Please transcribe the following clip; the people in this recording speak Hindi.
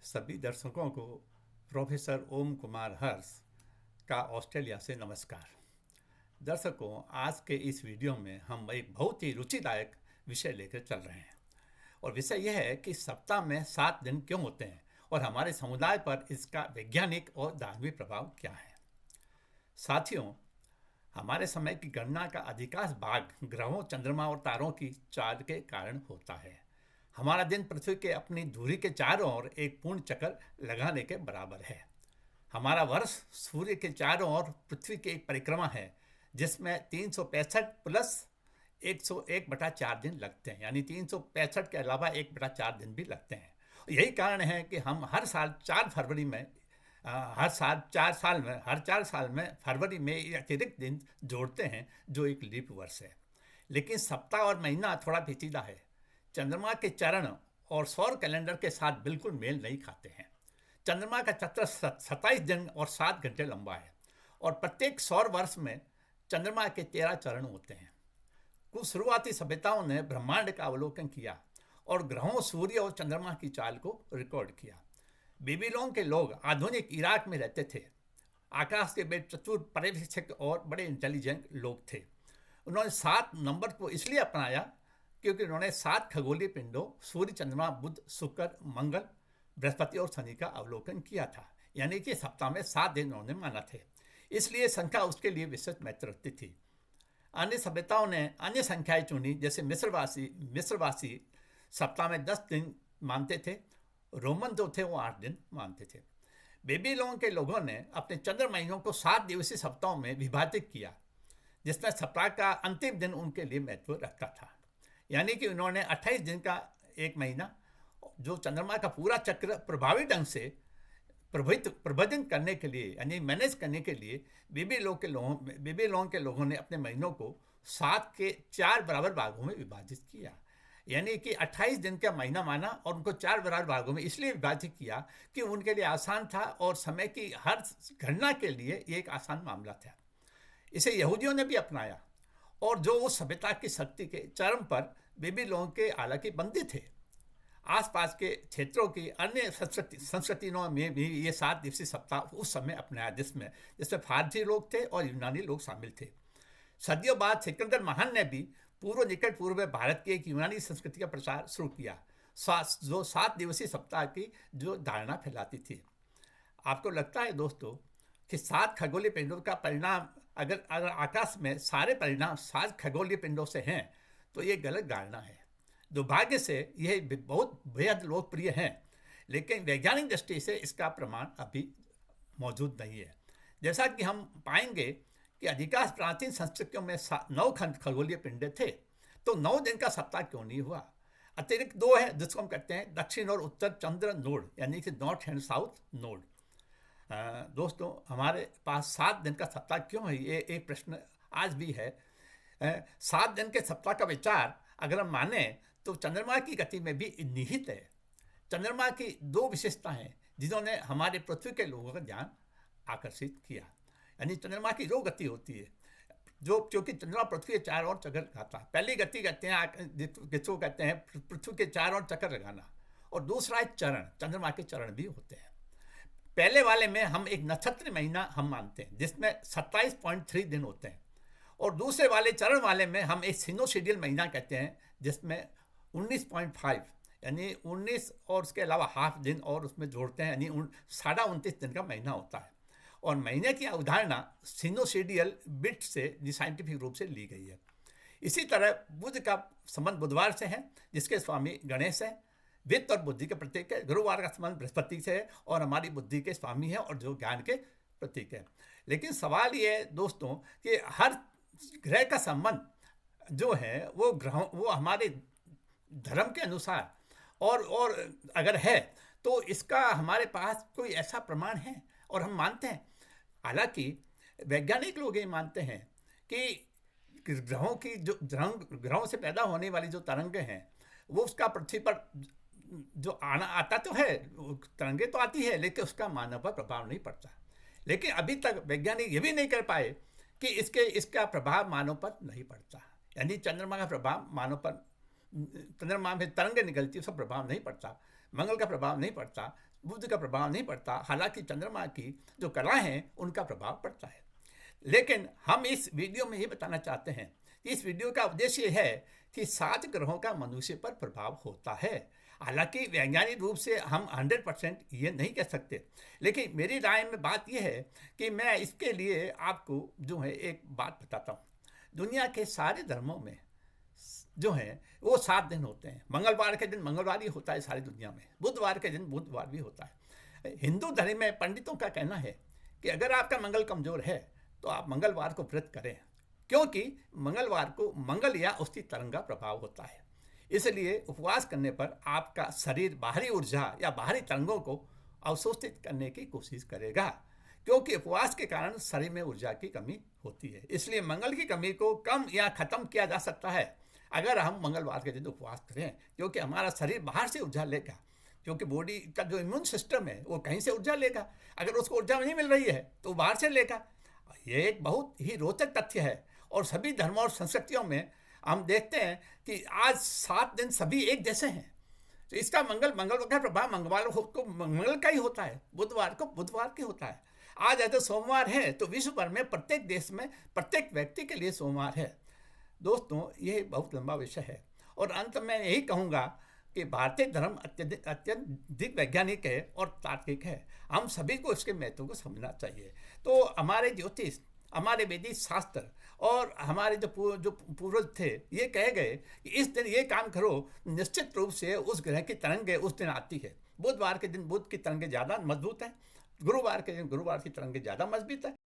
सभी दर्शकों को प्रोफेसर ओम कुमार हर्ष का ऑस्ट्रेलिया से नमस्कार। दर्शकों, आज के इस वीडियो में हम एक बहुत ही रुचिदायक विषय लेकर चल रहे हैं और विषय यह है कि सप्ताह में 7 दिन क्यों होते हैं और हमारे समुदाय पर इसका वैज्ञानिक और धार्मिक प्रभाव क्या है। साथियों, हमारे समय की गणना का अधिकांश भाग ग्रहों, चंद्रमा और तारों की चाल के कारण होता है। हमारा दिन पृथ्वी के अपनी धुरी के चारों ओर एक पूर्ण चक्कर लगाने के बराबर है। हमारा वर्ष सूर्य के चारों ओर पृथ्वी की एक परिक्रमा है जिसमें 365 प्लस 101/4 दिन लगते हैं, यानी 365 के अलावा 1/4 दिन भी लगते हैं। यही कारण है कि हम हर साल 4 फरवरी में हर साल 4 साल में फरवरी में ये अतिरिक्त दिन जोड़ते हैं जो एक लीप वर्ष है। लेकिन सप्ताह और महीना थोड़ा पेचीदा है। चंद्रमा के चरण और सौर कैलेंडर के साथ बिल्कुल मेल नहीं खाते हैं। चंद्रमा का चक्र 27 दिन और 7 घंटे लंबा है और प्रत्येक सौर वर्ष में चंद्रमा के 13 चरण होते हैं। कुछ शुरुआती सभ्यताओं ने ब्रह्मांड का अवलोकन किया और ग्रहों, सूर्य और चंद्रमा की चाल को रिकॉर्ड किया। बेबीलोन के लोग आधुनिक इराक में रहते थे। आकाश के बेद चतुर पर्यवेक्षक और बड़े इंटेलिजेंट लोग थे। उन्होंने 7 नंबर को इसलिए अपनाया क्योंकि उन्होंने 7 खगोलीय पिंडों सूर्य, चंद्रमा, बुध, शुक्र, मंगल, बृहस्पति और शनि का अवलोकन किया था। यानी कि सप्ताह में 7 दिन उन्होंने माना थे, इसलिए संख्या उसके लिए विशेष महत्व रखती थी। अन्य सभ्यताओं ने अन्य संख्याएं चुनी, जैसे मिस्रवासी सप्ताह में 10 दिन मानते थे। रोमन जो थे वो 8 दिन मानते थे। बेबीलोन के लोगों ने अपने चंद्र महीनों को 7 दिवसीय सप्ताहों में विभाजित किया, जिसमें सप्ताह का अंतिम दिन उनके लिए महत्व रखता था। यानी कि उन्होंने 28 दिन का एक महीना, जो चंद्रमा का पूरा चक्र प्रभावी ढंग से प्रबंधन करने के लिए, यानी मैनेज करने के लिए, बेबीलोन के लोगों ने अपने महीनों को 7 के 4 बराबर भागों में विभाजित किया। यानी कि 28 दिन का महीना माना और उनको 4 बराबर भागों में इसलिए विभाजित किया कि उनके लिए आसान था और समय की हर गणना के लिए ये एक आसान मामला था। इसे यहूदियों ने भी अपनाया और जो उस सभ्यता की शक्ति के चरम पर बेबीलोन के हालांकि बंदी थे। आसपास के क्षेत्रों की अन्य संस्कृतियों में भी ये 7 दिवसीय सप्ताह उस समय अपनाया, जिसमें फारसी लोग थे और यूनानी लोग शामिल थे। सदियों बाद सिकंदर महान ने भी निकट पूर्व में भारत की एक यूनानी संस्कृति का प्रचार शुरू किया, जो 7 दिवसीय सप्ताह की जो धारणा फैलाती थी। आपको लगता है दोस्तों कि 7 खगोलीय पिंडों का परिणाम, अगर आकाश में सारे परिणाम 7 खगोलीय पिंडों से हैं तो ये गलत धारणा है। दुर्भाग्य से यह बहुत बेहद लोकप्रिय है, लेकिन वैज्ञानिक दृष्टि से इसका प्रमाण अभी मौजूद नहीं है। जैसा कि हम पाएंगे कि अधिकांश प्राचीन संस्कृतियों में 9 खगोलीय पिंडे थे, तो 9 दिन का सप्ताह क्यों नहीं हुआ? अतिरिक्त 2 है जिसको हम कहते हैं दक्षिण और उत्तर चंद्र नोड, यानी कि नॉर्थ एंड साउथ नोड। दोस्तों, हमारे पास 7 दिन का सप्ताह क्यों है, ये एक प्रश्न आज भी है। 7 दिन के सप्ताह का विचार अगर हम माने तो चंद्रमा की गति में भी निहित है। चंद्रमा की 2 विशेषताएं हैं जिन्होंने हमारे पृथ्वी के लोगों का ध्यान आकर्षित किया। यानी चंद्रमा की जो गति होती है, क्योंकि चंद्रमा पृथ्वी के चारों ओर चक्कर लगाता है। पहली गति कहते हैं, जिसको कहते हैं पृथ्वी के चारों ओर चक्कर लगाना, और दूसरा है चरण। चंद्रमा के चरण भी होते हैं। पहले वाले में हम एक नक्षत्र महीना हम मानते हैं जिसमें 27.3 दिन होते हैं, और दूसरे वाले चरण वाले में हम एक सिनोसिडियल महीना कहते हैं जिसमें 19.5 यानी 19 और उसके अलावा हाफ दिन और उसमें जोड़ते हैं, यानी 29.5 दिन का महीना होता है। और महीने की अवधारणा सिनोसिडियल बिट से साइंटिफिक रूप से ली गई है। इसी तरह बुध का संबंध बुधवार से है, जिसके स्वामी गणेश है। वित्त और बुद्धि के प्रतीक है। गुरुवार का संबंध बृहस्पति से है और हमारी बुद्धि के स्वामी है और जो ज्ञान के प्रतीक है। लेकिन सवाल ये है दोस्तों कि हर ग्रह का संबंध जो है वो हमारे धर्म के अनुसार और अगर है तो इसका हमारे पास कोई ऐसा प्रमाण है और हम मानते हैं। हालांकि वैज्ञानिक लोग ये मानते हैं कि ग्रहों से पैदा होने वाली जो तरंगें हैं वो उसका पृथ्वी पर जो आता तो है, तरंगे तो आती है, लेकिन उसका मानव पर प्रभाव नहीं पड़ता। लेकिन अभी तक वैज्ञानिक ये भी नहीं कर पाए कि इसका प्रभाव मानव पर नहीं पड़ता। यानी चंद्रमा का प्रभाव मानव पर, चंद्रमा में तरंगें निकलती है, उसका प्रभाव नहीं पड़ता। मंगल का प्रभाव नहीं पड़ता, बुध का प्रभाव नहीं पड़ता, हालांकि चंद्रमा की जो कलाएं हैं उनका प्रभाव पड़ता है। लेकिन हम इस वीडियो में ये बताना चाहते हैं कि इस वीडियो का उद्देश्य है कि 7 ग्रहों का मनुष्य पर प्रभाव होता है। हालांकि वैज्ञानिक रूप से हम 100% ये नहीं कह सकते, लेकिन मेरी राय में बात यह है कि मैं इसके लिए आपको जो है एक बात बताता हूँ। दुनिया के सारे धर्मों में जो है वो 7 दिन होते हैं। मंगलवार के दिन मंगलवार ही होता है सारी दुनिया में, बुधवार के दिन बुधवार भी होता है। हिंदू धर्म में पंडितों का कहना है कि अगर आपका मंगल कमजोर है तो आप मंगलवार को व्रत करें, क्योंकि मंगलवार को मंगल या उसकी तरंग का प्रभाव होता है। इसलिए उपवास करने पर आपका शरीर बाहरी ऊर्जा या बाहरी तरंगों को अवशोषित करने की कोशिश करेगा, क्योंकि उपवास के कारण शरीर में ऊर्जा की कमी होती है। इसलिए मंगल की कमी को कम या खत्म किया जा सकता है अगर हम मंगलवार के दिन उपवास करें, क्योंकि हमारा शरीर बाहर से ऊर्जा लेगा, क्योंकि बॉडी का जो इम्यून सिस्टम है वो कहीं से ऊर्जा लेगा। अगर उसको ऊर्जा नहीं मिल रही है तो बाहर से लेगा। ये एक बहुत ही रोचक तथ्य है और सभी धर्मों और संस्कृतियों में हम देखते हैं कि आज 7 दिन सभी एक जैसे हैं। तो इसका मंगल का प्रभाव मंगलवार को मंगल का ही होता है, बुधवार को बुधवार के होता है। आज अगर सोमवार है तो विश्व भर में प्रत्येक देश में प्रत्येक व्यक्ति के लिए सोमवार है। दोस्तों, ये बहुत लंबा विषय है और अंत में यही कहूँगा कि भारतीय धर्म अत्यधिक वैज्ञानिक है और तार्किक है। हम सभी को इसके महत्व को समझना चाहिए। तो हमारे ज्योतिष, हमारे वैदिक शास्त्र और हमारे जो पूर्वज थे ये कह गए कि इस दिन ये काम करो, निश्चित रूप से उस ग्रह की तरंगें उस दिन आती है। बुधवार के दिन बुध की तरंगें ज़्यादा मजबूत है, गुरुवार के दिन गुरुवार की तरंगें ज़्यादा मजबूत है।